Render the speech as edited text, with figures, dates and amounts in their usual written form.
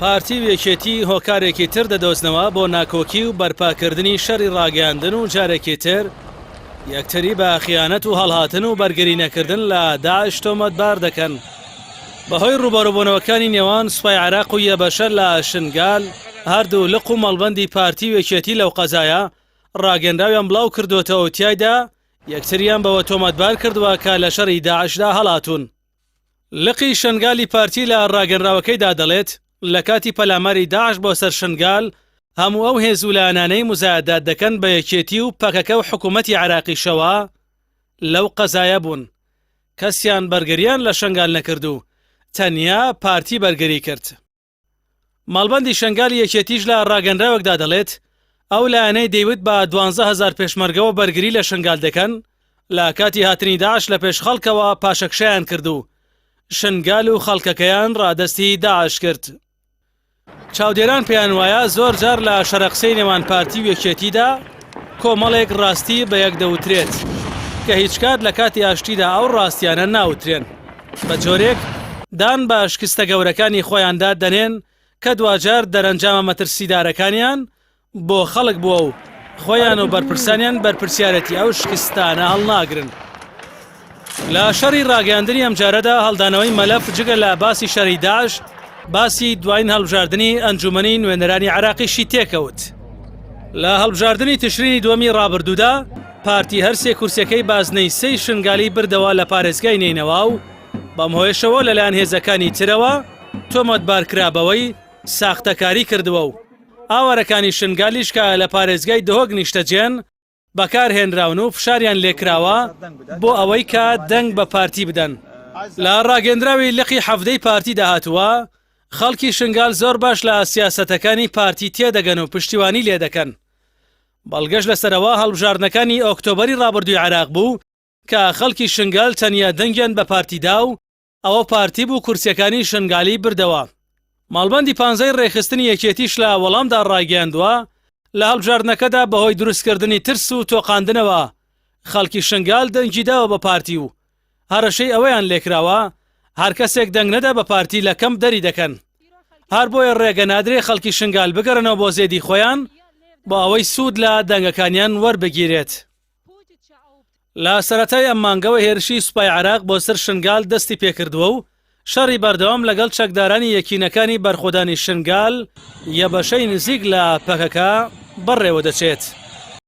پارتی وێکێتی هۆکارێکی تر دەدۆزنەوە بۆ ناکۆکی و بەرپاکردنی شەڕی ڕاگەاندن و جارێکی تر یەکتری بە خیانەت و هەڵهاتن و بەرگری نەکردن لە داعش تۆمەتبار دەکەن. بەهۆی ڕوبەڕووبوونەوەکانی نێوان سوپای عێراق و یەبەشەر لە شنگال هەردوو لق و مەڵبەندی پارتی وێکێتی لەو قەزایە ڕاگەندراویان بڵاو کردوتەوە تایدا یەکتریان بەوە تۆمەتبار کردووە کە لە شەڕی داعشدا هەڵاتون. لقی شنگالی پارتی لە ڕاگەنراوەکەیدا دەڵێت لە کاتی پەلاماری داعش بۆ سەر شنگال هەموو ئەو هێزولانانەی مزایدات دەکەن بە یەکێتی و پەکەکە و حکوومەتی عێراقیشەوە لەو قەزایە بوون. کەسیان بەرگریان لە شنگال نەکردو، تەنیا پارتی بەرگری کرد. ماڵبەندی شنگالی یەکێتیش لە ڕاگەنراوەکدا دەڵێت ئەو لایەنەی دەیوت بە 12,000 پێشمەرگەوە بەرگری لە شنگال دەکەن لە کاتی هاتنی داعش لە پێش خەڵکەوە پاشەکشیان کردو، شنگال و خەڵکەکەیان ڕادەستی داعش کرد. چاودێران پێیان وایە زۆر جار لە شەرەقسەی نێوان پارتی وێکێتیدا کۆمەڵێک ڕاستی بە یەک دەوترێت کە هیچ کات لە کاتی ئاشتیدا ئەو ڕاستیانە ناوترێن. بە جۆرێک دان بە شکستە گەورەکانی خۆیاندا دەنێن کە دوجار دەرەنجامە مەترسیدارەکانیان بۆ خەڵک بووە و خۆیان و بەرپرسانیان بەرپرسیارەتی ئەو شکستانە هەڵناگرن. لە شەڕی ڕاگەاندنی ئەم جارەدا هەڵدانەوەی مەلەف جگە لە باسی شەڕی داعش باسی دوایین هەڵبژاردننی ئەنجومەنی نوێنەرانی عێراقیشی تێکەوت. لە هەڵبژاردننی تشرینی دووەمی ڕابردوودا پارتی هەرسێ کورسەکەی بازنەی سەی شنگالی بردەوە لە پارێزگای نینەوە و بەم هۆیشەوە لەلایەن هێزەکانی ترەوە تۆمەتبارکرابەوەی ساختەکاری کردووە و ئاوارەکانی شنگالیش کە لە پارێزگای دهۆک نیشتەجێن بەکارهێنراون و فشاریان لێکراوە بۆ ئەوەی کە دەنگ بە پارتی بدەن. لە ڕاگەندراوی لقی حەفدەی پارتی داهاتووە خەڵکی شنگال زۆر باش لە سیاسەتەکانی پارتی تێدەگەن و پشتیوانی لێ دەکەن. بەڵگەش لەسەرەوە هەڵبژاردنەکانی ئۆکتۆبەری ڕابردووی عێراق بوو کە خەڵکی شنگال تەنیا دەنگیان بە پارتیدا و ئەوە پارتی بوو کورسیەکانی شنگالی بردەوە. ماڵبەندی 15 ڕێخستنی یەکێتیش لە وەڵامدا ڕاگەیاندووە لە هەڵبژاردنەکەدا بەهۆی دروستکردنی ترس و تۆقاندنەوە خەڵکی شنگال دەنگیداوە بە پارتی و هەرەشەی ئەوەیان لێکراوە هەر کەسێک دەنگ نەدا بە پارتی لە کەم دەری دەکەن. هەر بۆیە ڕێگە نادرێ خەڵکی شنگال بگەڕنەوە بۆ زێدی خۆیان بۆ ئەوەی سوود لە دەنگەکانیان وەربگیرێت. لە سەرەتای ئەم مانگەوە هێرشی سوپای عێراق بۆ سەر شنگال دەستی پێکردووە و شەڕی بەردەوام لەگەڵ چەکدارانی یەکینەکانی بەرخۆدانی شنگال یەبەشەی نزیک لە پەکەکە بەڕێوە دەچێت.